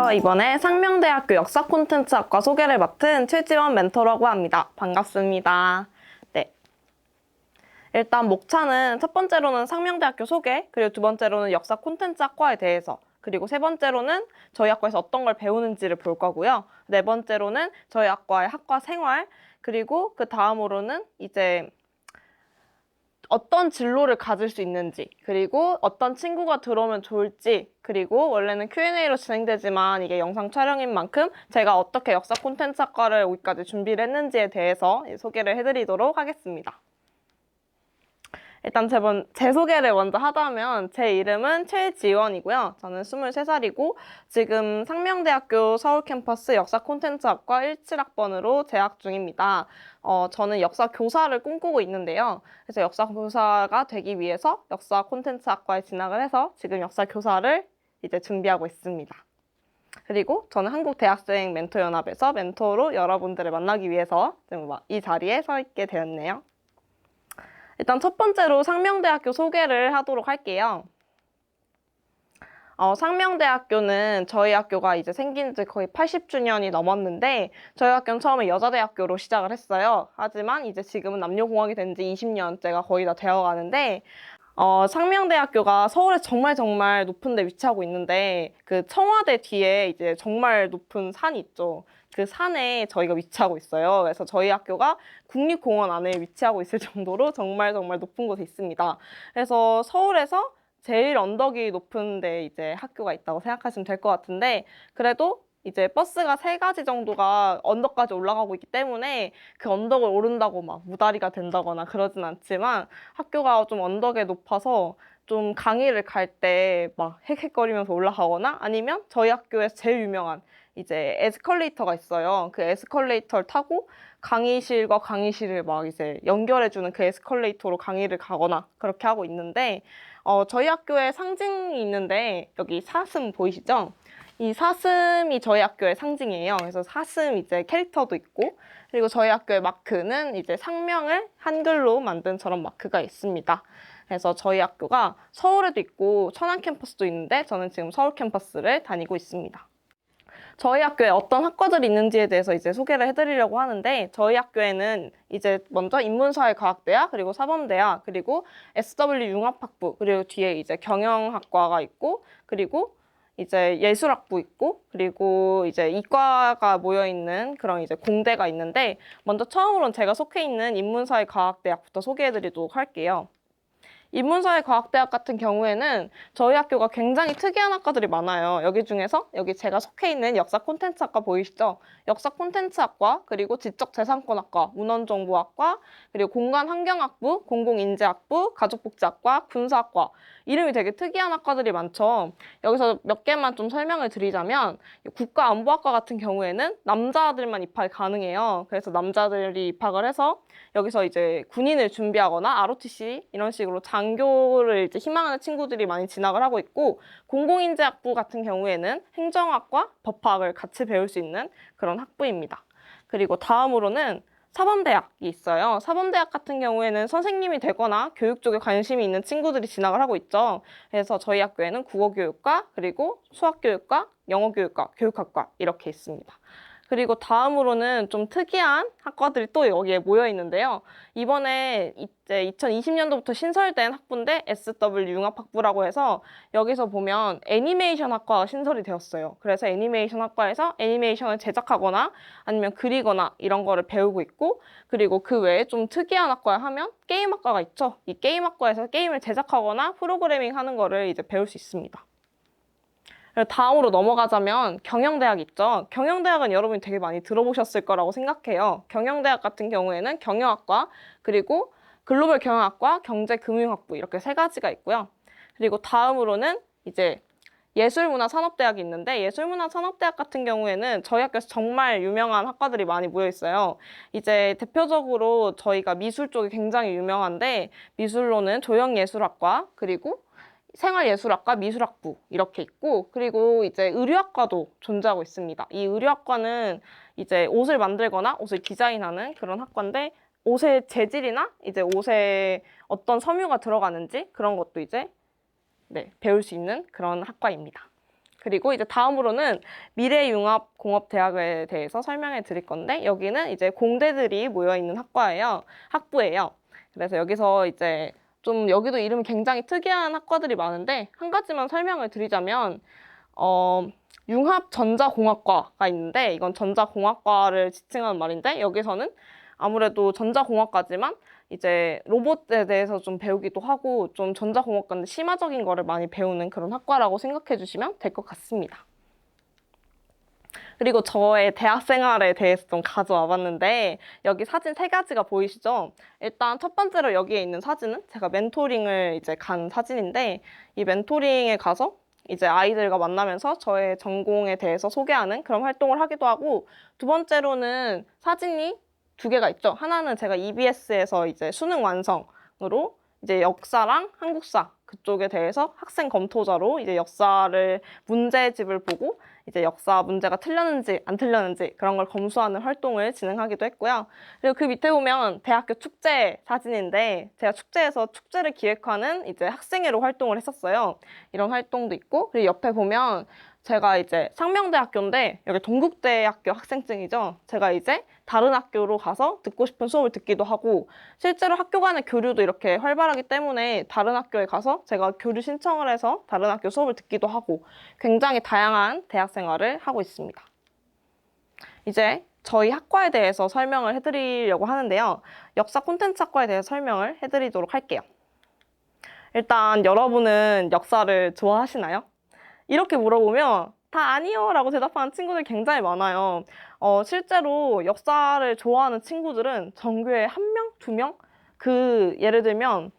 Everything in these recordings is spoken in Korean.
안녕하세요. 이번에 상명대학교 역사 콘텐츠학과 소개를 맡은 최지원 멘토라고 합니다. 반갑습니다. 네. 일단 목차는 첫 번째로는 상명대학교 소개, 그리고 두 번째로는 역사 콘텐츠학과에 대해서, 그리고 세 번째로는 저희 학과에서 어떤 걸 배우는지를 볼 거고요. 네 번째로는 저희 학과의 학과 생활, 그리고 그 다음으로는 이제 어떤 진로를 가질 수 있는지, 그리고 어떤 친구가 들어오면 좋을지, 그리고 원래는 Q&A로 진행되지만 이게 영상 촬영인 만큼 제가 어떻게 역사 콘텐츠 학과를 오기까지 준비를 했는지에 대해서 소개를 해드리도록 하겠습니다. 일단 제 소개를 먼저 하자면 제 이름은 최지원이고요. 저는 23살이고 지금 상명대학교 서울 캠퍼스 역사 콘텐츠학과 17학번으로 재학 중입니다. 저는 역사 교사를 꿈꾸고 있는데요. 그래서 역사 교사가 되기 위해서 역사 콘텐츠학과에 진학을 해서 지금 역사 교사를 이제 준비하고 있습니다. 그리고 저는 한국대학생 멘토연합에서 멘토로 여러분들을 만나기 위해서 지금 이 자리에 서 있게 되었네요. 일단 첫 번째로 상명대학교 소개를 하도록 할게요. 상명대학교는 저희 학교가 이제 생긴 지 거의 80주년이 넘었는데 저희 학교는 처음에 여자대학교로 시작을 했어요. 하지만 이제 지금은 남녀공학이 된 지 20년째가 거의 다 되어 가는데 상명대학교가 서울에 정말 높은 데 위치하고 있는데 그 청와대 뒤에 이제 정말 높은 산이 있죠. 그 산에 저희가 위치하고 있어요. 그래서 저희 학교가 국립공원 안에 위치하고 있을 정도로 정말 높은 곳에 있습니다. 그래서 서울에서 제일 언덕이 높은 데 이제 학교가 있다고 생각하시면 될 것 같은데 그래도 이제 버스가 3가지 정도가 언덕까지 올라가고 있기 때문에 그 언덕을 오른다고 막 무다리가 된다거나 그러진 않지만 학교가 좀 언덕에 높아서 좀 강의를 갈 때 막 헥헥거리면서 올라가거나 아니면 저희 학교에서 제일 유명한 이제 에스컬레이터가 있어요. 그 에스컬레이터를 타고 강의실과 강의실을 막 이제 연결해주는 그 에스컬레이터로 강의를 가거나 그렇게 하고 있는데 저희 학교에 상징이 있는데 여기 사슴 보이시죠? 이 사슴이 저희 학교의 상징이에요. 그래서 사슴 이제 캐릭터도 있고 그리고 저희 학교의 마크는 이제 상명을 한글로 만든 저런 마크가 있습니다. 그래서 저희 학교가 서울에도 있고 천안 캠퍼스도 있는데 저는 지금 서울 캠퍼스를 다니고 있습니다. 저희 학교에 어떤 학과들이 있는지에 대해서 이제 소개를 해드리려고 하는데 저희 학교에는 이제 먼저 인문사회과학대학 그리고 사범대학 그리고 SW 융합학부 그리고 뒤에 이제 경영학과가 있고 그리고 이제 예술학부 있고 그리고 이제 이과가 모여있는 그런 이제 공대가 있는데 먼저 처음으로는 제가 속해 있는 인문사회과학대학부터 소개해드리도록 할게요. 인문사회과학대학 같은 경우에는 저희 학교가 굉장히 특이한 학과들이 많아요. 여기 중에서 여기 제가 속해 있는 역사 콘텐츠학과 보이시죠? 역사 콘텐츠학과, 그리고 지적재산권학과, 문헌정보학과, 그리고 공간환경학부, 공공인재학부, 가족복지학과, 군사학과 이름이 되게 특이한 학과들이 많죠. 여기서 몇 개만 좀 설명을 드리자면 국가안보학과 같은 경우에는 남자들만 입학이 가능해요. 그래서 남자들이 입학을 해서 여기서 이제 군인을 준비하거나 ROTC 이런 식으로 장교를 이제 희망하는 친구들이 많이 진학을 하고 있고 공공인재학부 같은 경우에는 행정학과 법학을 같이 배울 수 있는 그런 학부입니다. 그리고 다음으로는 사범대학이 있어요. 사범대학 같은 경우에는 선생님이 되거나 교육 쪽에 관심이 있는 친구들이 진학을 하고 있죠. 그래서 저희 학교에는 국어교육과 그리고 수학교육과 영어교육과 교육학과 이렇게 있습니다. 그리고 다음으로는 좀 특이한 학과들이 또 여기에 모여 있는데요. 이번에 이제 2020년도부터 신설된 학부인데 SW 융합학부라고 해서 여기서 보면 애니메이션 학과가 신설이 되었어요. 그래서 애니메이션 학과에서 애니메이션을 제작하거나 아니면 그리거나 이런 거를 배우고 있고 그리고 그 외에 좀 특이한 학과 하면 게임학과가 있죠. 이 게임학과에서 게임을 제작하거나 프로그래밍 하는 거를 이제 배울 수 있습니다. 다음으로 넘어가자면 경영대학 있죠. 경영대학은 여러분이 되게 많이 들어보셨을 거라고 생각해요. 경영대학 같은 경우에는 경영학과, 그리고 글로벌 경영학과, 경제금융학부 이렇게 3가지가 있고요. 그리고 다음으로는 이제 예술문화산업대학이 있는데 예술문화산업대학 같은 경우에는 저희 학교에서 정말 유명한 학과들이 많이 모여 있어요. 이제 대표적으로 저희가 미술 쪽이 굉장히 유명한데 미술로는 조형예술학과, 그리고 생활예술학과, 미술학부 이렇게 있고 그리고 이제 의류학과도 존재하고 있습니다. 이 의류학과는 이제 옷을 만들거나 옷을 디자인하는 그런 학과인데 옷의 재질이나 이제 옷에 어떤 섬유가 들어가는지 그런 것도 이제 배울 수 있는 그런 학과입니다. 그리고 이제 다음으로는 미래융합공업대학에 대해서 설명해 드릴 건데, 여기는 이제 공대들이 모여 있는 학부예요. 그래서 여기서 이제 좀 여기도 이름이 굉장히 특이한 학과들이 많은데, 한 가지만 설명을 드리자면 융합전자공학과가 있는데, 이건 전자공학과를 지칭하는 말인데, 여기서는 아무래도 전자공학과지만 이제 로봇에 대해서 좀 배우기도 하고, 좀 전자공학과인데 심화적인 거를 많이 배우는 그런 학과라고 생각해 주시면 될 것 같습니다. 그리고 저의 대학 생활에 대해서 좀 가져와 봤는데, 여기 사진 세 가지가 보이시죠? 일단 첫 번째로 여기에 있는 사진은 제가 멘토링을 이제 간 사진인데, 이 멘토링에 가서 이제 아이들과 만나면서 저의 전공에 대해서 소개하는 그런 활동을 하기도 하고, 두 번째로는 사진이 두 개가 있죠. 하나는 제가 EBS에서 이제 수능 완성으로 이제 역사랑 한국사 그쪽에 대해서 학생 검토자로 이제 역사를 문제집을 보고 이제 역사 문제가 틀렸는지 안 틀렸는지 그런 걸 검수하는 활동을 진행하기도 했고요. 그리고 그 밑에 보면 대학교 축제 사진인데, 제가 축제에서 축제를 기획하는 이제 학생회로 활동을 했었어요. 이런 활동도 있고, 그리고 옆에 보면 제가 이제 상명대학교인데 여기 동국대학교 학생증이죠. 제가 이제 다른 학교로 가서 듣고 싶은 수업을 듣기도 하고, 실제로 학교 간의 교류도 이렇게 활발하기 때문에 다른 학교에 가서 제가 교류 신청을 해서 다른 학교 수업을 듣기도 하고, 굉장히 다양한 대학 생활을 하고 있습니다. 이제 저희 학과에 대해서 설명을 해드리려고 하는데요. 역사 콘텐츠 학과에 대해서 설명을 해드리도록 할게요. 일단 여러분은 역사를 좋아하시나요? 이렇게 물어보면 다 아니요 라고 대답하는 친구들이 굉장히 많아요. 실제로 역사를 좋아하는 친구들은 전교에 한 명, 두 명? 예를 들면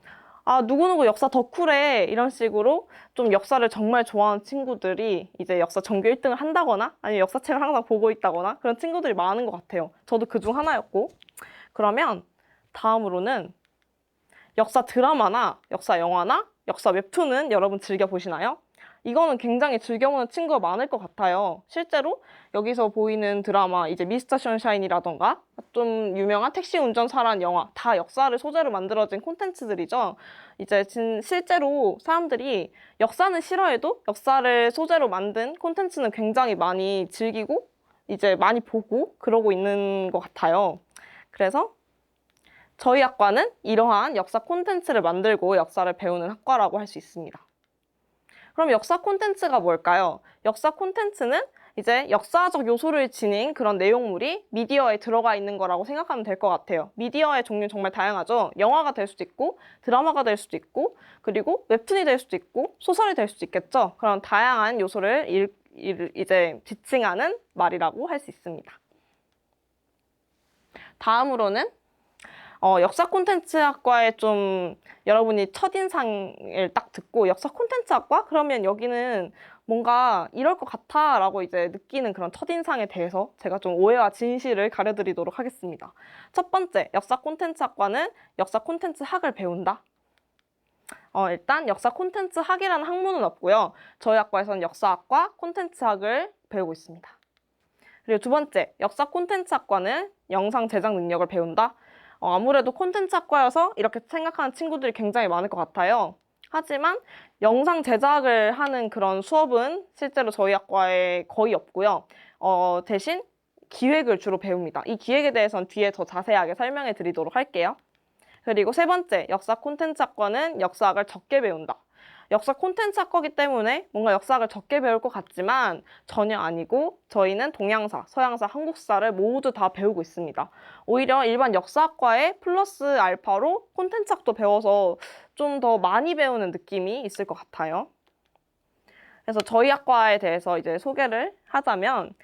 누구누구 역사 덕후래 이런 식으로 좀 역사를 정말 좋아하는 친구들이 이제 역사 전교 1등을 한다거나 아니면 역사책을 항상 보고 있다거나 그런 친구들이 많은 것 같아요. 저도 그중 하나였고. 그러면 다음으로는 역사 드라마나 역사 영화나 역사 웹툰은 여러분 즐겨보시나요? 이거는 굉장히 즐겨보는 친구가 많을 것 같아요. 실제로 여기서 보이는 드라마, 이제 미스터 션샤인이라던가 좀 유명한 택시 운전사라는 영화, 다 역사를 소재로 만들어진 콘텐츠들이죠. 이제 실제로 사람들이 역사는 싫어해도 역사를 소재로 만든 콘텐츠는 굉장히 많이 즐기고 이제 많이 보고 그러고 있는 것 같아요. 그래서 저희 학과는 이러한 역사 콘텐츠를 만들고 역사를 배우는 학과라고 할 수 있습니다. 그럼 역사 콘텐츠가 뭘까요? 역사 콘텐츠는 이제 역사적 요소를 지닌 그런 내용물이 미디어에 들어가 있는 거라고 생각하면 될 것 같아요. 미디어의 종류 정말 다양하죠. 영화가 될 수도 있고, 드라마가 될 수도 있고, 그리고 웹툰이 될 수도 있고, 소설이 될 수도 있겠죠. 그런 다양한 요소를 이제 지칭하는 말이라고 할 수 있습니다. 다음으로는 역사 콘텐츠 학과에 좀 여러분이 첫인상을 딱 듣고 역사 콘텐츠 학과? 그러면 여기는 뭔가 이럴 것 같아 라고 이제 느끼는 그런 첫인상에 대해서 제가 좀 오해와 진실을 가려드리도록 하겠습니다. 첫 번째, 역사 콘텐츠 학과는 역사 콘텐츠 학을 배운다. 일단 역사 콘텐츠 학이라는 학문은 없고요. 저희 학과에서는 역사학과 콘텐츠학을 배우고 있습니다. 그리고 두 번째, 역사 콘텐츠 학과는 영상 제작 능력을 배운다. 아무래도 콘텐츠 학과여서 이렇게 생각하는 친구들이 굉장히 많을 것 같아요. 하지만 영상 제작을 하는 그런 수업은 실제로 저희 학과에 거의 없고요. 대신 기획을 주로 배웁니다. 이 기획에 대해서는 뒤에 더 자세하게 설명해 드리도록 할게요. 그리고 세 번째, 역사 콘텐츠 학과는 역사학을 적게 배운다. 역사 콘텐츠 학과이기 때문에 뭔가 역사학을 적게 배울 것 같지만 전혀 아니고, 저희는 동양사, 서양사, 한국사를 모두 다 배우고 있습니다. 오히려 일반 역사학과에 플러스 알파로 콘텐츠 학도 배워서 좀 더 많이 배우는 느낌이 있을 것 같아요. 그래서 저희 학과에 대해서 이제 소개를 하자면,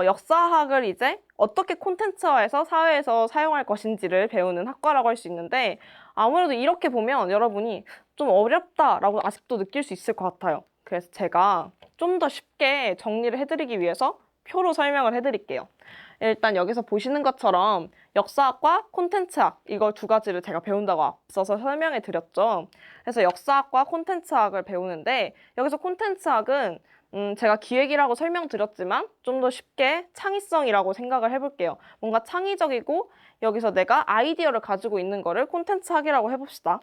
역사학을 이제 어떻게 콘텐츠화해서 사회에서 사용할 것인지를 배우는 학과라고 할 수 있는데, 아무래도 이렇게 보면 여러분이 좀 어렵다라고 아직도 느낄 수 있을 것 같아요. 그래서 제가 좀 더 쉽게 정리를 해드리기 위해서 표로 설명을 해드릴게요. 일단 여기서 보시는 것처럼 역사학과 콘텐츠학, 이걸 두 가지를 제가 배운다고 앞서서 설명해 드렸죠. 그래서 역사학과 콘텐츠학을 배우는데, 여기서 콘텐츠학은 제가 기획이라고 설명드렸지만 좀 더 쉽게 창의성이라고 생각을 해볼게요. 뭔가 창의적이고 여기서 내가 아이디어를 가지고 있는 거를 콘텐츠 학이라고 해봅시다.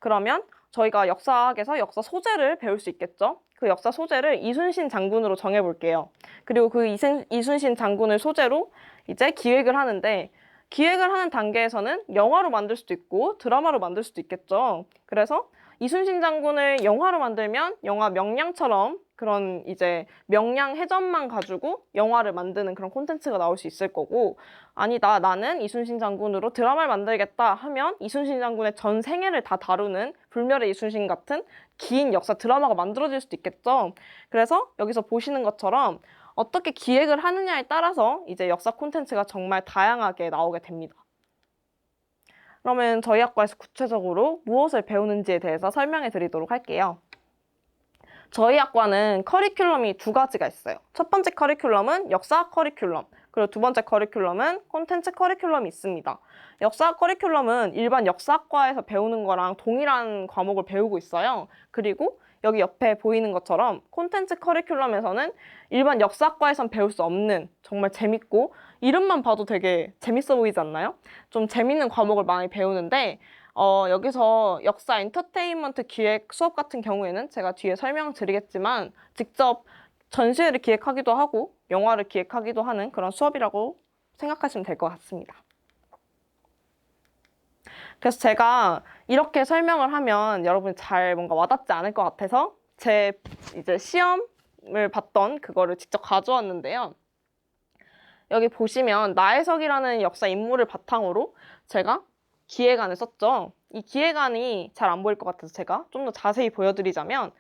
그러면 저희가 역사학에서 역사 소재를 배울 수 있겠죠? 그 역사 소재를 이순신 장군으로 정해볼게요. 그리고 그 이순신 장군을 소재로 이제 기획을 하는데, 기획을 하는 단계에서는 영화로 만들 수도 있고 드라마로 만들 수도 있겠죠. 그래서 이순신 장군을 영화로 만들면 영화 명량처럼 그런 이제 명량 해전만 가지고 영화를 만드는 그런 콘텐츠가 나올 수 있을 거고, 아니다, 나는 이순신 장군으로 드라마를 만들겠다 하면 이순신 장군의 전 생애를 다 다루는 불멸의 이순신 같은 긴 역사 드라마가 만들어질 수도 있겠죠. 그래서 여기서 보시는 것처럼 어떻게 기획을 하느냐에 따라서 이제 역사 콘텐츠가 정말 다양하게 나오게 됩니다. 그러면 저희 학과에서 구체적으로 무엇을 배우는지에 대해서 설명해 드리도록 할게요. 저희 학과는 커리큘럼이 두 가지가 있어요. 첫 번째 커리큘럼은 역사 커리큘럼, 그리고 두 번째 커리큘럼은 콘텐츠 커리큘럼이 있습니다. 역사 커리큘럼은 일반 역사학과에서 배우는 거랑 동일한 과목을 배우고 있어요. 그리고 여기 옆에 보이는 것처럼 콘텐츠 커리큘럼에서는 일반 역사학과에선 배울 수 없는 정말 재밌고 이름만 봐도 되게 재밌어 보이지 않나요? 좀 재밌는 과목을 많이 배우는데, 여기서 역사 엔터테인먼트 기획 수업 같은 경우에는 제가 뒤에 설명드리겠지만 직접 전시회를 기획하기도 하고 영화를 기획하기도 하는 그런 수업이라고 생각하시면 될 것 같습니다. 그래서 제가 이렇게 설명을 하면 여러분이 잘 뭔가 와닿지 않을 것 같아서 제 이제 시험을 봤던 그거를 직접 가져왔는데요. 여기 보시면 나혜석이라는 역사 인물을 바탕으로 제가 기획안을 썼죠. 이 기획안이 잘 안 보일 것 같아서 제가 좀 더 자세히 보여드리자면,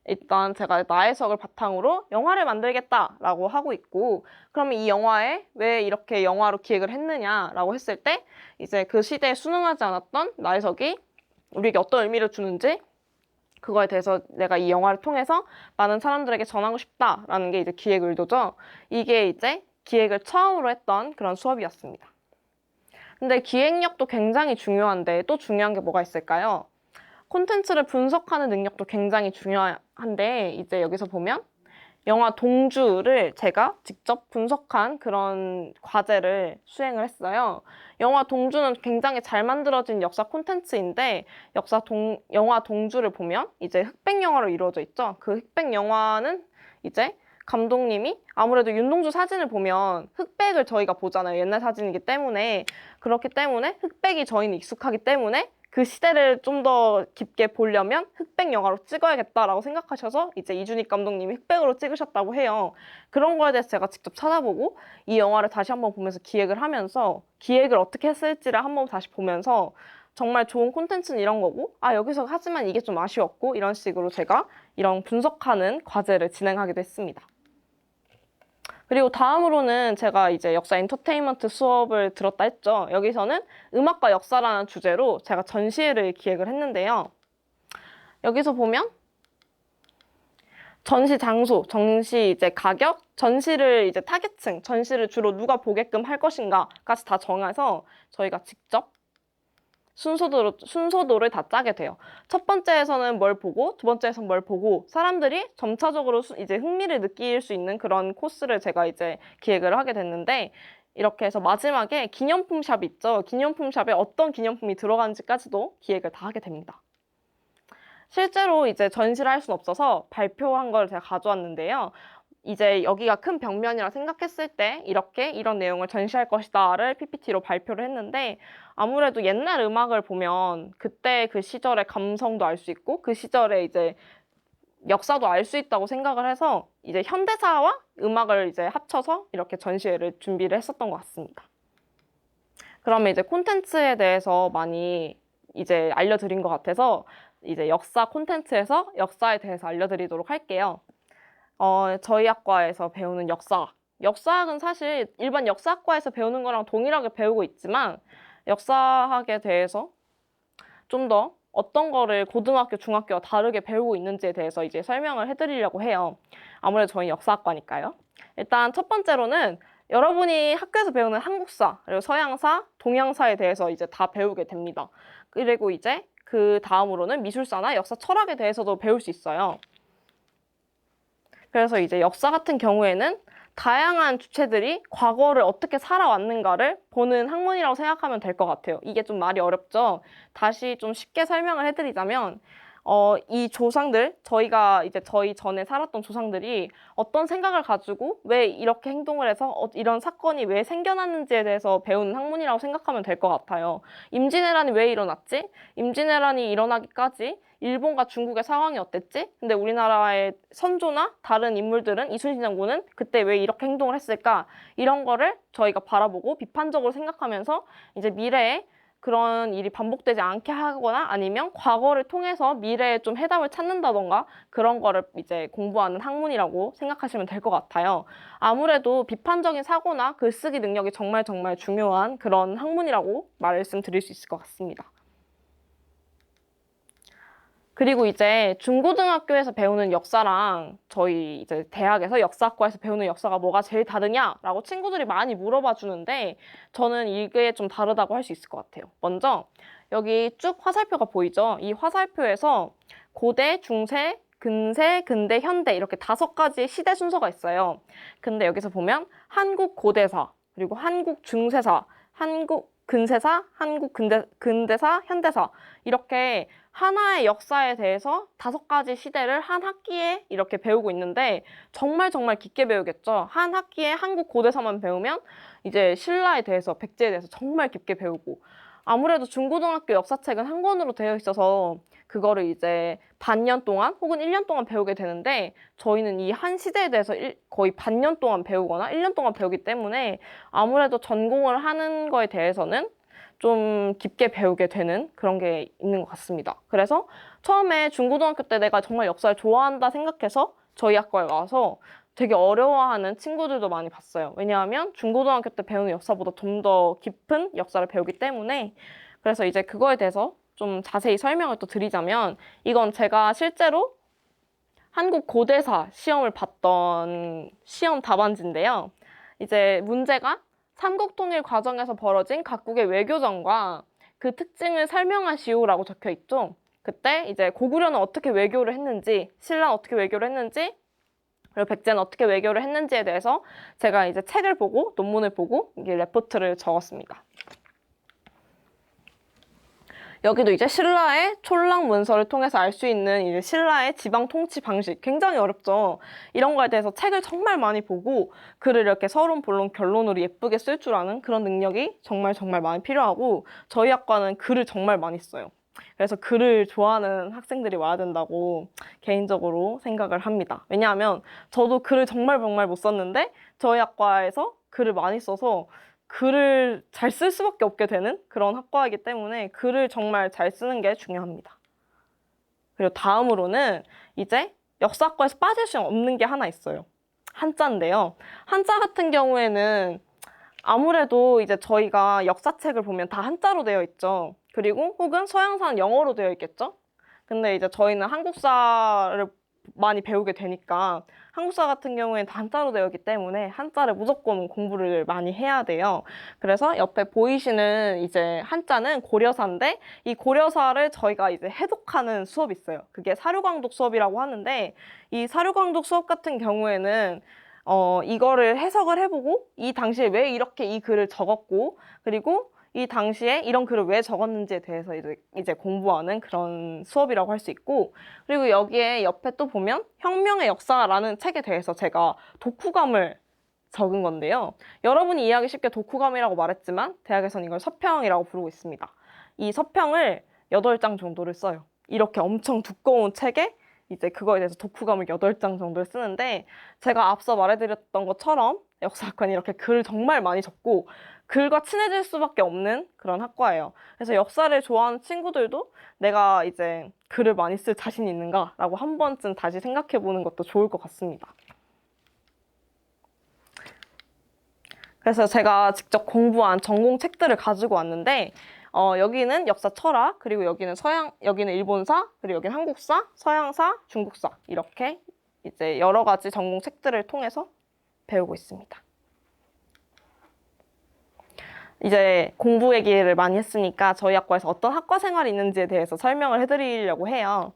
일단 제가 나혜석을 바탕으로 영화를 만들겠다라고 하고 있고, 그러면 이 영화에 왜 이렇게 영화로 기획을 했느냐라고 했을 때 이제 그 시대에 순응하지 않았던 나혜석이 우리에게 어떤 의미를 주는지 그거에 대해서 내가 이 영화를 통해서 많은 사람들에게 전하고 싶다라는 게 이제 기획 의도죠. 이게 이제 기획을 처음으로 했던 그런 수업이었습니다. 근데 기획력도 굉장히 중요한데 또 중요한 게 뭐가 있을까요? 콘텐츠를 분석하는 능력도 굉장히 중요한데, 이제 여기서 보면 영화 동주를 제가 직접 분석한 그런 과제를 수행을 했어요. 영화 동주는 굉장히 잘 만들어진 역사 콘텐츠인데, 영화 동주를 보면 이제 흑백 영화로 이루어져 있죠. 그 흑백 영화는 이제 감독님이 아무래도 윤동주 사진을 보면 흑백을 저희가 보잖아요. 옛날 사진이기 때문에. 그렇기 때문에 흑백이 저희는 익숙하기 때문에 그 시대를 좀 더 깊게 보려면 흑백 영화로 찍어야겠다라고 생각하셔서 이제 이준익 감독님이 흑백으로 찍으셨다고 해요. 그런 거에 대해서 제가 직접 찾아보고 이 영화를 다시 한번 보면서 기획을 하면서 기획을 어떻게 했을지를 한번 다시 보면서 정말 좋은 콘텐츠는 이런 거고, 여기서 하지만 이게 좀 아쉬웠고, 이런 식으로 제가 이런 분석하는 과제를 진행하기도 했습니다. 그리고 다음으로는 제가 이제 역사 엔터테인먼트 수업을 들었다 했죠. 여기서는 음악과 역사라는 주제로 제가 전시회를 기획을 했는데요. 여기서 보면 전시 장소, 전시 이제 가격, 전시를 이제 타겟층, 전시를 주로 누가 보게끔 할 것인가까지 다 정해서 저희가 직접 순서도를 다 짜게 돼요. 첫 번째에서는 뭘 보고, 두 번째에서는 뭘 보고, 사람들이 점차적으로 이제 흥미를 느낄 수 있는 그런 코스를 제가 이제 기획을 하게 됐는데, 이렇게 해서 마지막에 기념품 샵 있죠. 기념품 샵에 어떤 기념품이 들어가는지까지도 기획을 다 하게 됩니다. 실제로 이제 전시를 할 수는 없어서 발표한 걸 제가 가져왔는데요. 이제 여기가 큰 벽면이라 생각했을 때 이런 내용을 전시할 것이다를 PPT로 발표를 했는데, 아무래도 옛날 음악을 보면 그때 그 시절의 감성도 알 수 있고 그 시절의 이제 역사도 알 수 있다고 생각을 해서 이제 현대사와 음악을 이제 합쳐서 이렇게 전시회를 준비를 했었던 것 같습니다. 그러면 이제 콘텐츠에 대해서 많이 이제 알려드린 것 같아서 이제 역사 콘텐츠에서 역사에 대해서 알려드리도록 할게요. 저희 학과에서 배우는 역사학. 역사학은 사실 일반 역사학과에서 배우는 거랑 동일하게 배우고 있지만 역사학에 대해서 좀 더 어떤 거를 고등학교, 중학교와 다르게 배우고 있는지에 대해서 이제 설명을 해드리려고 해요. 아무래도 저희 역사학과니까요. 일단 첫 번째로는 여러분이 학교에서 배우는 한국사, 그리고 서양사, 동양사에 대해서 이제 다 배우게 됩니다. 그리고 이제 그 다음으로는 미술사나 역사 철학에 대해서도 배울 수 있어요. 그래서 이제 역사 같은 경우에는 다양한 주체들이 과거를 어떻게 살아왔는가를 보는 학문이라고 생각하면 될 것 같아요. 이게 좀 말이 어렵죠? 다시 좀 쉽게 설명을 해드리자면, 이 조상들, 저희가 이제 저희 전에 살았던 조상들이 어떤 생각을 가지고 왜 이렇게 행동을 해서 이런 사건이 왜 생겨났는지에 대해서 배우는 학문이라고 생각하면 될 것 같아요. 임진왜란이 왜 일어났지? 임진왜란이 일어나기까지 일본과 중국의 상황이 어땠지? 근데 우리나라의 선조나 다른 인물들은 이순신 장군은 그때 왜 이렇게 행동을 했을까? 이런 거를 저희가 바라보고 비판적으로 생각하면서 이제 미래에 그런 일이 반복되지 않게 하거나 아니면 과거를 통해서 미래에 좀 해답을 찾는다던가 그런 거를 이제 공부하는 학문이라고 생각하시면 될 것 같아요. 아무래도 비판적인 사고나 글쓰기 능력이 정말 정말 중요한 그런 학문이라고 말씀드릴 수 있을 것 같습니다. 그리고 이제 중고등학교에서 배우는 역사랑 저희 이제 대학에서 역사학과에서 배우는 역사가 뭐가 제일 다르냐라고 친구들이 많이 물어봐 주는데 저는 이게 좀 다르다고 할 수 있을 것 같아요. 먼저 여기 쭉 화살표가 보이죠? 이 화살표에서 고대, 중세, 근세, 근대, 현대 이렇게 5가지의 시대 순서가 있어요. 근데 여기서 보면 한국 고대사, 그리고 한국 중세사, 한국 근세사, 한국 근대사, 현대사 이렇게 하나의 역사에 대해서 5가지 시대를 한 학기에 이렇게 배우고 있는데 정말 정말 깊게 배우겠죠. 한 학기에 한국 고대사만 배우면 이제 신라에 대해서, 백제에 대해서 정말 깊게 배우고 아무래도 중고등학교 역사책은 한 권으로 되어 있어서 그거를 이제 반년 동안 혹은 1년 동안 배우게 되는데 저희는 이 한 시대에 대해서 거의 반년 동안 배우거나 1년 동안 배우기 때문에 아무래도 전공을 하는 거에 대해서는 좀 깊게 배우게 되는 그런 게 있는 것 같습니다. 그래서 처음에 중고등학교 때 내가 정말 역사를 좋아한다 생각해서 저희 학과에 와서 되게 어려워하는 친구들도 많이 봤어요. 왜냐하면 중고등학교 때 배우는 역사보다 좀 더 깊은 역사를 배우기 때문에 그래서 이제 그거에 대해서 좀 자세히 설명을 또 드리자면 이건 제가 실제로 한국 고대사 시험을 봤던 시험 답안지인데요. 이제 문제가 삼국통일 과정에서 벌어진 각국의 외교전과 그 특징을 설명하시오라고 적혀 있죠. 그때 이제 고구려는 어떻게 외교를 했는지, 신라는 어떻게 외교를 했는지, 그리고 백제는 어떻게 외교를 했는지에 대해서 제가 이제 책을 보고 논문을 보고 이게 레포트를 적었습니다. 여기도 이제 신라의 촌랑 문서를 통해서 알 수 있는 이제 신라의 지방 통치 방식 굉장히 어렵죠. 이런 거에 대해서 책을 정말 많이 보고 글을 이렇게 서론, 본론, 결론으로 예쁘게 쓸 줄 아는 그런 능력이 정말 정말 많이 필요하고 저희 학과는 글을 정말 많이 써요. 그래서 글을 좋아하는 학생들이 와야 된다고 개인적으로 생각을 합니다. 왜냐하면 저도 글을 정말 정말 못 썼는데 저희 학과에서 글을 많이 써서 글을 잘 쓸 수밖에 없게 되는 그런 학과이기 때문에 글을 정말 잘 쓰는 게 중요합니다. 그리고 다음으로는 이제 역사학과에서 빠질 수 없는 게 하나 있어요. 한자인데요. 한자 같은 경우에는 아무래도 이제 저희가 역사책을 보면 다 한자로 되어 있죠. 그리고 혹은 서양사는 영어로 되어 있겠죠. 근데 이제 저희는 한국사를 많이 배우게 되니까 한국사 같은 경우에는 다 한자로 되어 있기 때문에 한자를 무조건 공부를 많이 해야 돼요. 그래서 옆에 보이시는 이제 한자는 고려사인데 이 고려사를 저희가 이제 해독하는 수업이 있어요. 그게 사료광독 수업이라고 하는데 이 사료광독 수업 같은 경우에는 이거를 해석을 해보고 이 당시에 왜 이렇게 이 글을 적었고 그리고 이 당시에 이런 글을 왜 적었는지에 대해서 이제 공부하는 그런 수업이라고 할 수 있고 그리고 여기에 옆에 또 보면 혁명의 역사라는 책에 대해서 제가 독후감을 적은 건데요. 여러분이 이해하기 쉽게 독후감이라고 말했지만 대학에서는 이걸 서평이라고 부르고 있습니다. 이 서평을 8장 정도를 써요. 이렇게 엄청 두꺼운 책에 이제 그거에 대해서 독후감을 8장 정도를 쓰는데 제가 앞서 말해드렸던 것처럼 역사학과는 이렇게 글을 정말 많이 적고 글과 친해질 수밖에 없는 그런 학과예요. 그래서 역사를 좋아하는 친구들도 내가 이제 글을 많이 쓸 자신이 있는가라고 한 번쯤 다시 생각해 보는 것도 좋을 것 같습니다. 그래서 제가 직접 공부한 전공 책들을 가지고 왔는데 여기는 역사 철학, 그리고 여기는 일본사, 그리고 여기는 한국사, 서양사, 중국사 이렇게 이제 여러 가지 전공 책들을 통해서 배우고 있습니다. 이제 공부 얘기를 많이 했으니까 저희 학과에서 어떤 학과 생활이 있는지에 대해서 설명을 해드리려고 해요.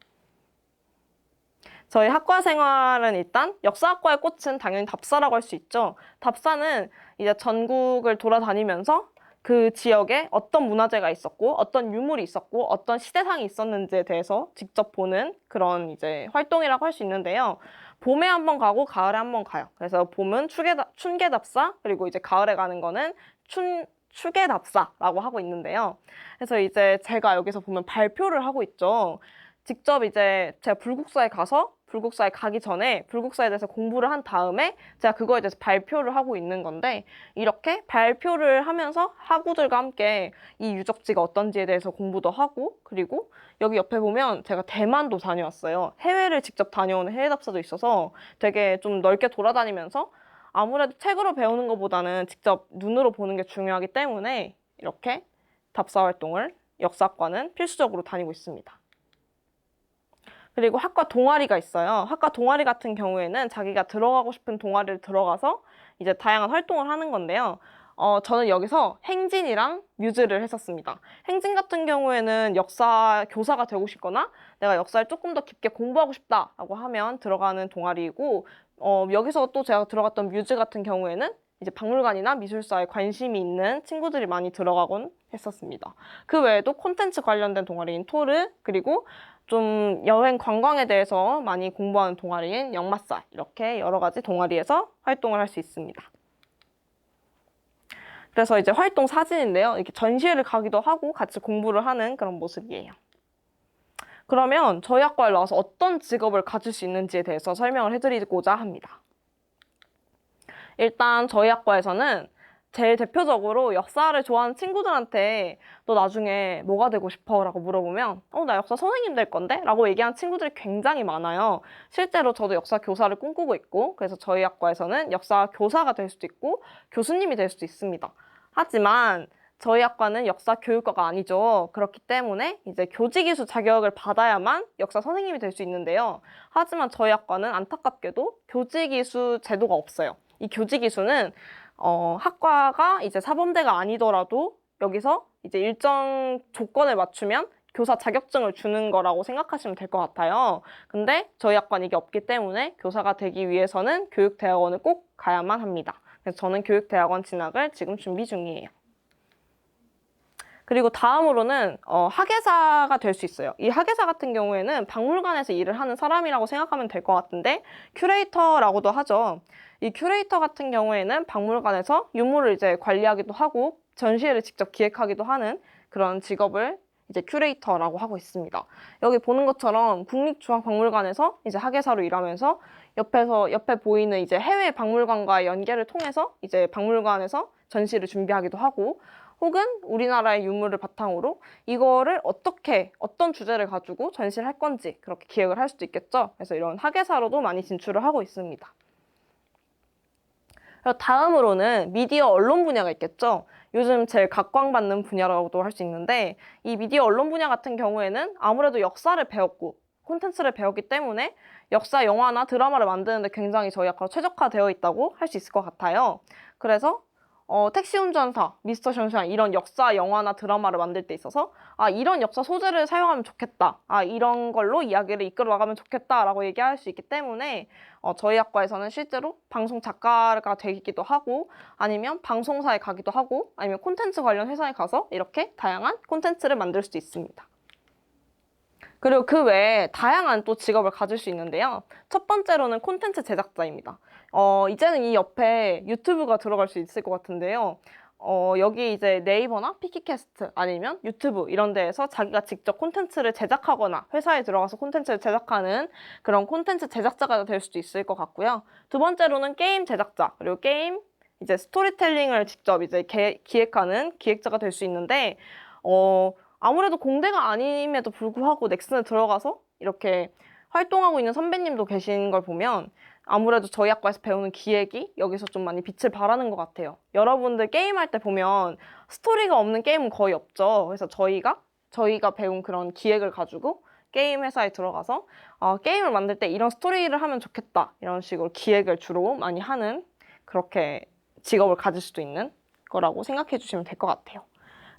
저희 학과 생활은 일단 역사학과의 꽃은 당연히 답사라고 할 수 있죠. 답사는 이제 전국을 돌아다니면서 그 지역에 어떤 문화재가 있었고 어떤 유물이 있었고 어떤 시대상이 있었는지에 대해서 직접 보는 그런 이제 활동이라고 할 수 있는데요. 봄에 한번 가고 가을에 한번 가요. 그래서 봄은 춘계답사, 그리고 이제 가을에 가는 거는 추계답사라고 하고 있는데요. 그래서 이제 제가 여기서 보면 발표를 하고 있죠. 직접 이제 제가 불국사에 가서 불국사에 가기 전에 불국사에 대해서 공부를 한 다음에 제가 그거에 대해서 발표를 하고 있는 건데, 이렇게 발표를 하면서 학우들과 함께 이 유적지가 어떤지에 대해서 공부도 하고, 그리고 여기 옆에 보면 제가 대만도 다녀왔어요. 해외를 직접 다녀오는 해외 답사도 있어서 되게 좀 넓게 돌아다니면서 아무래도 책으로 배우는 것보다는 직접 눈으로 보는 게 중요하기 때문에 이렇게 답사 활동을 역사과는 필수적으로 다니고 있습니다. 그리고 학과 동아리가 있어요. 학과 동아리 같은 경우에는 자기가 들어가고 싶은 동아리를 들어가서 이제 다양한 활동을 하는 건데요. 저는 여기서 행진이랑 뮤즈를 했었습니다. 행진 같은 경우에는 역사 교사가 되고 싶거나 내가 역사를 조금 더 깊게 공부하고 싶다라고 하면 들어가는 동아리이고, 여기서 또 제가 들어갔던 뮤즈 같은 경우에는 이제 박물관이나 미술사에 관심이 있는 친구들이 많이 들어가곤 했었습니다. 그 외에도 콘텐츠 관련된 동아리인 토르, 그리고 좀 여행 관광에 대해서 많이 공부하는 동아리인 역마살, 이렇게 여러 가지 동아리에서 활동을 할 수 있습니다. 그래서 이제 활동 사진인데요. 이렇게 전시회를 가기도 하고 같이 공부를 하는 그런 모습이에요. 그러면 저희 학과에 나와서 어떤 직업을 가질 수 있는지에 대해서 설명을 해드리고자 합니다. 일단 저희 학과에서는 제일 대표적으로 역사를 좋아하는 친구들한테 너 나중에 뭐가 되고 싶어? 라고 물어보면 나 역사 선생님 될 건데? 라고 얘기하는 친구들이 굉장히 많아요. 실제로 저도 역사 교사를 꿈꾸고 있고, 그래서 저희 학과에서는 역사 교사가 될 수도 있고 교수님이 될 수도 있습니다. 하지만 저희 학과는 역사 교육과가 아니죠. 그렇기 때문에 이제 교직이수 자격을 받아야만 역사 선생님이 될 수 있는데요. 하지만 저희 학과는 안타깝게도 교직이수 제도가 없어요. 이 교직이수는 학과가 이제 사범대가 아니더라도 여기서 이제 일정 조건을 맞추면 교사 자격증을 주는 거라고 생각하시면 될 것 같아요. 근데 저희 학과는 이게 없기 때문에 교사가 되기 위해서는 교육대학원을 꼭 가야만 합니다. 그래서 저는 교육대학원 진학을 지금 준비 중이에요. 그리고 다음으로는 학예사가 될 수 있어요. 이 학예사 같은 경우에는 박물관에서 일을 하는 사람이라고 생각하면 될 것 같은데, 큐레이터라고도 하죠. 이 큐레이터 같은 경우에는 박물관에서 유물을 이제 관리하기도 하고 전시회를 직접 기획하기도 하는 그런 직업을 이제 큐레이터라고 하고 있습니다. 여기 보는 것처럼 국립중앙박물관에서 이제 학예사로 일하면서 옆에 보이는 이제 해외 박물관과의 연계를 통해서 이제 박물관에서 전시를 준비하기도 하고, 혹은 우리나라의 유물을 바탕으로 이거를 어떤 주제를 가지고 전시를 할 건지 그렇게 기획을 할 수도 있겠죠. 그래서 이런 학예사로도 많이 진출을 하고 있습니다. 다음으로는 미디어 언론 분야가 있겠죠. 요즘 제일 각광받는 분야라고도 할 수 있는데, 이 미디어 언론 분야 같은 경우에는 아무래도 역사를 배웠고 콘텐츠를 배웠기 때문에 역사 영화나 드라마를 만드는데 굉장히 저희 학과가 최적화되어 있다고 할 수 있을 것 같아요. 그래서 택시 운전사, 미스터 션샤인 이런 역사 영화나 드라마를 만들 때 있어서 이런 역사 소재를 사용하면 좋겠다. 이런 걸로 이야기를 이끌어 나가면 좋겠다라고 얘기할 수 있기 때문에 저희 학과에서는 실제로 방송 작가가 되기도 하고, 아니면 방송사에 가기도 하고, 아니면 콘텐츠 관련 회사에 가서 이렇게 다양한 콘텐츠를 만들 수도 있습니다. 그리고 그 외에 다양한 또 직업을 가질 수 있는데요. 첫 번째로는 콘텐츠 제작자입니다. 이제는 이 옆에 유튜브가 들어갈 수 있을 것 같은데요. 여기 이제 네이버나 피키캐스트 아니면 유튜브 이런 데에서 자기가 직접 콘텐츠를 제작하거나 회사에 들어가서 콘텐츠를 제작하는 그런 콘텐츠 제작자가 될 수도 있을 것 같고요. 두 번째로는 게임 제작자, 그리고 게임 이제 스토리텔링을 직접 이제 기획하는 기획자가 될 수 있는데, 아무래도 공대가 아님에도 불구하고 넥슨에 들어가서 이렇게 활동하고 있는 선배님도 계신 걸 보면 아무래도 저희 학과에서 배우는 기획이 여기서 좀 많이 빛을 발하는 것 같아요. 여러분들 게임할 때 보면 스토리가 없는 게임은 거의 없죠. 그래서 저희가 배운 그런 기획을 가지고 게임 회사에 들어가서 게임을 만들 때 이런 스토리를 하면 좋겠다, 이런 식으로 기획을 주로 많이 하는, 그렇게 직업을 가질 수도 있는 거라고 생각해 주시면 될 것 같아요.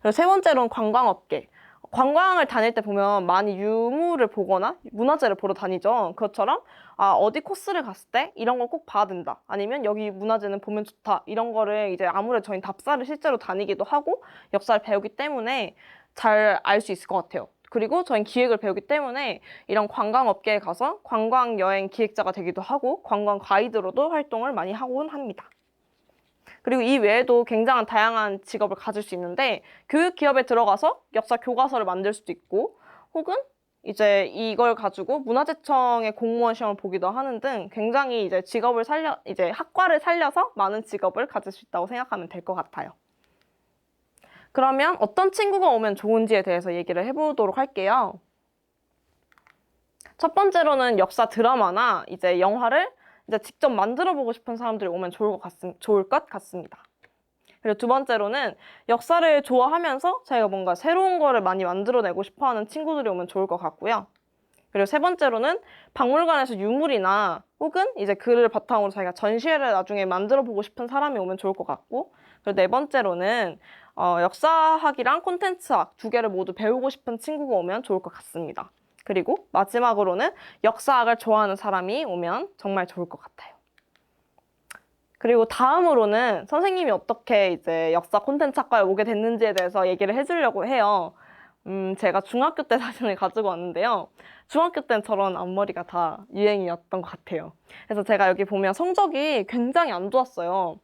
그리고 세 번째로는 관광업계. 관광을 다닐 때 보면 많이 유물을 보거나 문화재를 보러 다니죠. 그것처럼 어디 코스를 갔을 때 이런 걸 꼭 봐야 된다. 아니면 여기 문화재는 보면 좋다. 이런 거를 이제 아무래도 저희 답사를 실제로 다니기도 하고 역사를 배우기 때문에 잘 알 수 있을 것 같아요. 그리고 저희는 기획을 배우기 때문에 이런 관광업계에 가서 관광 여행 기획자가 되기도 하고 관광 가이드로도 활동을 많이 하곤 합니다. 그리고 이 외에도 굉장한 다양한 직업을 가질 수 있는데 교육 기업에 들어가서 역사 교과서를 만들 수도 있고 혹은 이제 이걸 가지고 문화재청의 공무원 시험을 보기도 하는 등 굉장히 이제 이제 학과를 살려서 많은 직업을 가질 수 있다고 생각하면 될 것 같아요. 그러면 어떤 친구가 오면 좋은지에 대해서 얘기를 해보도록 할게요. 첫 번째로는 역사 드라마나 이제 영화를 이제 직접 만들어 보고 싶은 사람들이 오면 좋을 것 같습니다. 그리고 두 번째로는 역사를 좋아하면서 자기가 뭔가 새로운 거를 많이 만들어내고 싶어 하는 친구들이 오면 좋을 것 같고요. 그리고 세 번째로는 박물관에서 유물이나 혹은 이제 글을 바탕으로 자기가 전시회를 나중에 만들어 보고 싶은 사람이 오면 좋을 것 같고, 그리고 네 번째로는 역사학이랑 콘텐츠학 두 개를 모두 배우고 싶은 친구가 오면 좋을 것 같습니다. 그리고 마지막으로는 역사학을 좋아하는 사람이 오면 정말 좋을 것 같아요. 그리고 다음으로는 선생님이 어떻게 이제 역사 콘텐츠학과에 오게 됐는지에 대해서 얘기를 해주려고 해요. 제가 중학교 때 사진을 가지고 왔는데요. 중학교 때는 저런 앞머리가 다 유행이었던 것 같아요. 그래서 제가 여기 보면 성적이 굉장히 안 좋았어요.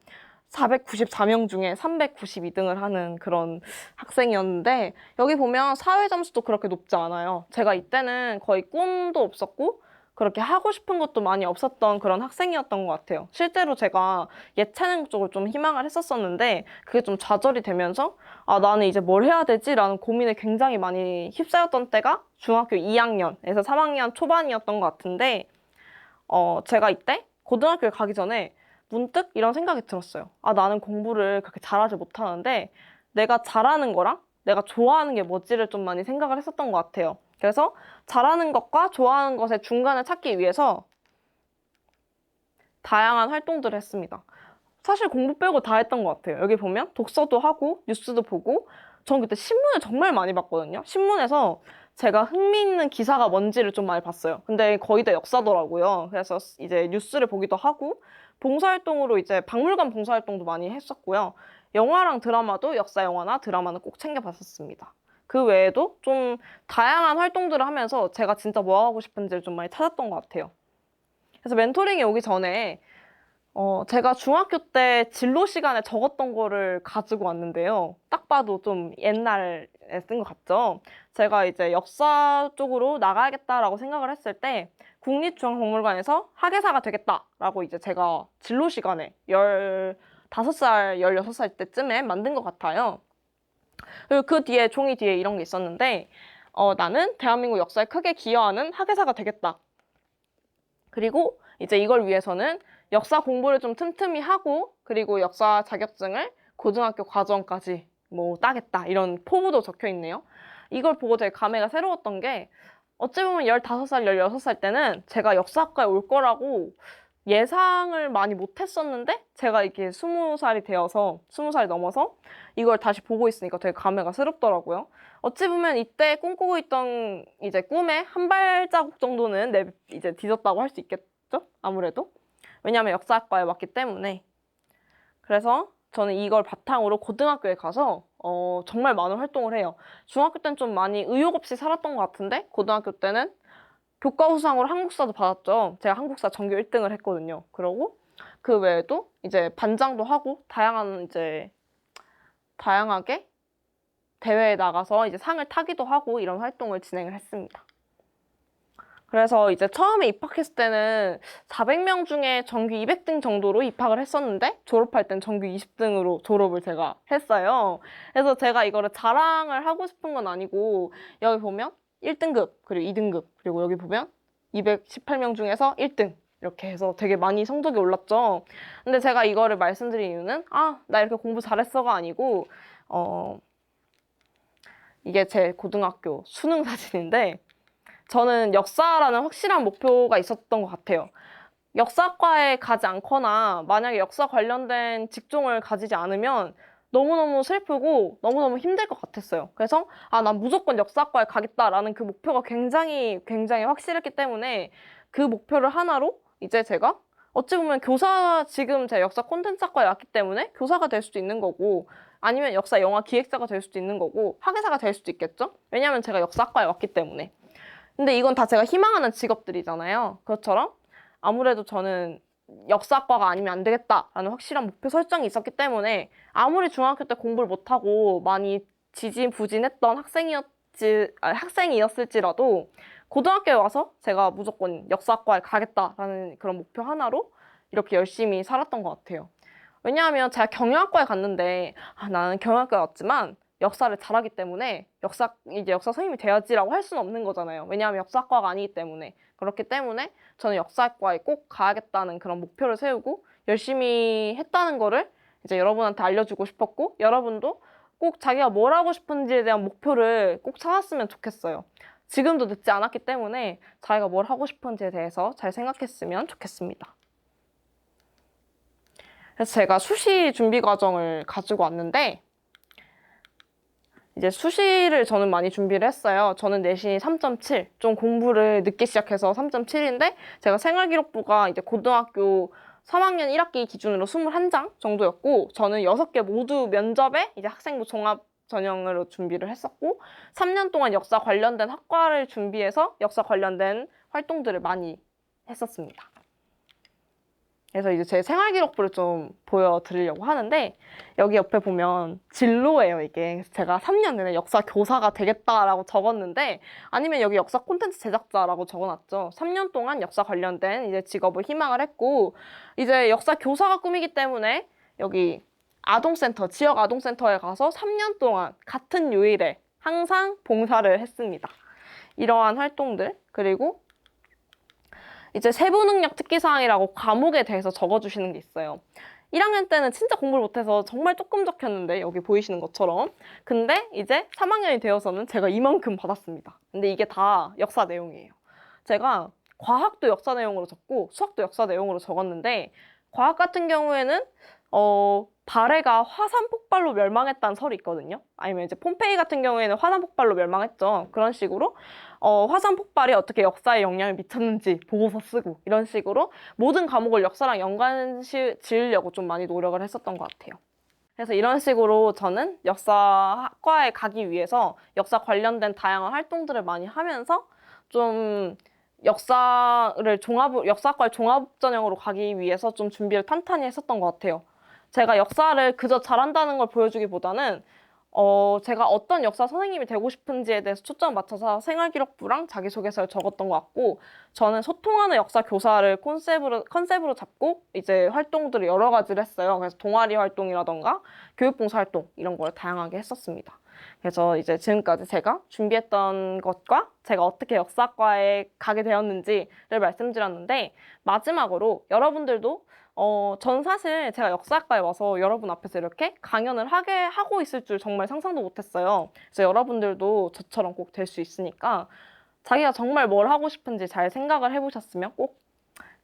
494명 중에 392등을 하는 그런 학생이었는데 여기 보면 사회 점수도 그렇게 높지 않아요. 제가 이때는 거의 꿈도 없었고 그렇게 하고 싶은 것도 많이 없었던 그런 학생이었던 것 같아요. 실제로 제가 예체능 쪽을 좀 희망을 했었었는데 그게 좀 좌절이 되면서 나는 이제 뭘 해야 되지? 라는 고민에 굉장히 많이 휩싸였던 때가 중학교 2학년에서 3학년 초반이었던 것 같은데 제가 이때 고등학교에 가기 전에 문득 이런 생각이 들었어요. 나는 공부를 그렇게 잘하지 못하는데 내가 잘하는 거랑 내가 좋아하는 게 뭐지를 좀 많이 생각을 했었던 것 같아요. 그래서 잘하는 것과 좋아하는 것의 중간을 찾기 위해서 다양한 활동들을 했습니다. 사실 공부 빼고 다 했던 것 같아요. 여기 보면 독서도 하고 뉴스도 보고 전 그때 신문을 정말 많이 봤거든요. 신문에서 제가 흥미있는 기사가 뭔지를 좀 많이 봤어요. 근데 거의 다 역사더라고요. 그래서 이제 뉴스를 보기도 하고 봉사활동으로 이제 박물관 봉사활동도 많이 했었고요. 영화랑 드라마도 역사 영화나 드라마는 꼭 챙겨봤었습니다. 그 외에도 좀 다양한 활동들을 하면서 제가 진짜 뭐 하고 싶은지를 좀 많이 찾았던 것 같아요. 그래서 멘토링이 오기 전에 제가 중학교 때 진로 시간에 적었던 거를 가지고 왔는데요. 딱 봐도 좀 옛날에 쓴 것 같죠? 제가 이제 역사 쪽으로 나가야겠다라고 생각을 했을 때 국립중앙박물관에서 학예사가 되겠다라고 이제 제가 진로 시간에 15살, 16살 때쯤에 만든 것 같아요. 그리고 그 뒤에 종이 뒤에 이런 게 있었는데 나는 대한민국 역사에 크게 기여하는 학예사가 되겠다. 그리고 이제 이걸 위해서는 역사 공부를 좀 틈틈이 하고 그리고 역사 자격증을 고등학교 과정까지 뭐 따겠다 이런 포부도 적혀 있네요. 이걸 보고 되게 감회가 새로웠던 게 어찌 보면 15살, 16살 때는 제가 역사학과에 올 거라고 예상을 많이 못했었는데 제가 이렇게 20살이 되어서 20살이 넘어서 이걸 다시 보고 있으니까 되게 감회가 새롭더라고요. 어찌 보면 이때 꿈꾸고 있던 이제 꿈의 한 발자국 정도는 이제 뒤졌다고 할 수 있겠죠? 아무래도. 왜냐하면 역사학과에 왔기 때문에. 그래서 저는 이걸 바탕으로 고등학교에 가서 정말 많은 활동을 해요. 중학교 때는 좀 많이 의욕 없이 살았던 것 같은데 고등학교 때는 교과 우수상으로 한국사도 받았죠. 제가 한국사 전교 1등을 했거든요. 그러고 그 외에도 이제 반장도 하고 다양하게 대회에 나가서 이제 상을 타기도 하고 이런 활동을 진행을 했습니다. 그래서 이제 처음에 입학했을 때는 400명 중에 전교 200등 정도로 입학을 했었는데 졸업할 땐 전교 20등으로 졸업을 제가 했어요. 그래서 제가 이거를 자랑을 하고 싶은 건 아니고 여기 보면 1등급, 그리고 2등급, 그리고 여기 보면 218명 중에서 1등 이렇게 해서 되게 많이 성적이 올랐죠. 근데 제가 이거를 말씀드린 이유는 나 이렇게 공부 잘했어가 아니고 이게 제 고등학교 수능 사진인데 저는 역사라는 확실한 목표가 있었던 것 같아요. 역사과에 가지 않거나 만약에 역사 관련된 직종을 가지지 않으면 너무너무 슬프고 너무너무 힘들 것 같았어요. 그래서 난 무조건 역사학과에 가겠다라는 그 목표가 굉장히 굉장히 확실했기 때문에 그 목표를 하나로 이제 제가 어찌 보면 지금 제가 역사 콘텐츠학과에 왔기 때문에 교사가 될 수도 있는 거고 아니면 역사 영화 기획자가 될 수도 있는 거고 학예사가 될 수도 있겠죠? 왜냐면 제가 역사학과에 왔기 때문에. 근데 이건 다 제가 희망하는 직업들이잖아요. 그것처럼 아무래도 저는 역사학과가 아니면 안 되겠다라는 확실한 목표 설정이 있었기 때문에 아무리 중학교 때 공부를 못하고 많이 지지부진했던 학생이었을지라도 고등학교에 와서 제가 무조건 역사학과에 가겠다라는 그런 목표 하나로 이렇게 열심히 살았던 것 같아요. 왜냐하면 제가 경영학과에 갔는데 나는 경영학과에 왔지만 역사를 잘하기 때문에 이제 역사 선생님이 돼야지라고 할 수는 없는 거잖아요. 왜냐하면 역사학과가 아니기 때문에. 그렇기 때문에 저는 역사학과에 꼭 가야겠다는 그런 목표를 세우고 열심히 했다는 거를 이제 여러분한테 알려주고 싶었고 여러분도 꼭 자기가 뭘 하고 싶은지에 대한 목표를 꼭 찾았으면 좋겠어요. 지금도 늦지 않았기 때문에 자기가 뭘 하고 싶은지에 대해서 잘 생각했으면 좋겠습니다. 그래서 제가 수시 준비 과정을 가지고 왔는데 이제 수시를 저는 많이 준비를 했어요. 저는 내신이 3.7, 좀 공부를 늦게 시작해서 3.7인데 제가 생활기록부가 이제 고등학교 3학년 1학기 기준으로 21장 정도였고 저는 6개 모두 면접에 이제 학생부 종합 전형으로 준비를 했었고 3년 동안 역사 관련된 학과를 준비해서 역사 관련된 활동들을 많이 했었습니다. 그래서 이제 제 생활기록부를 좀 보여드리려고 하는데 여기 옆에 보면 진로예요, 이게. 그래서 제가 3년 내내 역사 교사가 되겠다라고 적었는데 아니면 여기 역사 콘텐츠 제작자라고 적어놨죠. 3년 동안 역사 관련된 이제 직업을 희망을 했고 이제 역사 교사가 꿈이기 때문에 여기 아동센터, 지역 아동센터에 가서 3년 동안 같은 요일에 항상 봉사를 했습니다. 이러한 활동들 그리고 이제 세부능력 특기사항이라고 과목에 대해서 적어주시는 게 있어요. 1학년 때는 진짜 공부를 못해서 정말 조금 적혔는데 여기 보이시는 것처럼 근데 이제 3학년이 되어서는 제가 이만큼 받았습니다. 근데 이게 다 역사 내용이에요. 제가 과학도 역사 내용으로 적고 수학도 역사 내용으로 적었는데 과학 같은 경우에는 발해가 화산 폭발로 멸망했다는 설이 있거든요. 아니면 이제 폼페이 같은 경우에는 화산 폭발로 멸망했죠. 그런 식으로 화산 폭발이 어떻게 역사에 영향을 미쳤는지 보고서 쓰고 이런 식으로 모든 과목을 역사랑 연관 지으려고 좀 많이 노력을 했었던 것 같아요. 그래서 이런 식으로 저는 역사학과에 가기 위해서 역사 관련된 다양한 활동들을 많이 하면서 좀 역사학과를 종합 전형으로 가기 위해서 좀 준비를 탄탄히 했었던 것 같아요. 제가 역사를 그저 잘한다는 걸 보여주기보다는 제가 어떤 역사 선생님이 되고 싶은지에 대해서 초점 맞춰서 생활기록부랑 자기소개서를 적었던 것 같고 저는 소통하는 역사 교사를 컨셉으로 잡고 이제 활동들을 여러 가지를 했어요. 그래서 동아리 활동이라던가 교육봉사 활동 이런 걸 다양하게 했었습니다. 그래서 이제 지금까지 제가 준비했던 것과 제가 어떻게 역사학과에 가게 되었는지를 말씀드렸는데 마지막으로 여러분들도 전 사실 제가 역사학과에 와서 여러분 앞에서 이렇게 강연을 하고 있을 줄 정말 상상도 못했어요. 그래서 여러분들도 저처럼 꼭 될 수 있으니까 자기가 정말 뭘 하고 싶은지 잘 생각을 해보셨으면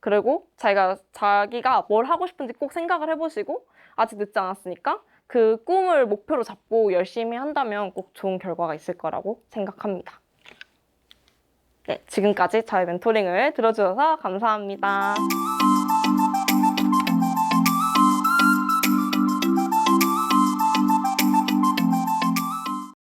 그리고 자기가 뭘 하고 싶은지 꼭 생각을 해보시고 아직 늦지 않았으니까 그 꿈을 목표로 잡고 열심히 한다면 꼭 좋은 결과가 있을 거라고 생각합니다. 네, 지금까지 저의 멘토링을 들어주셔서 감사합니다.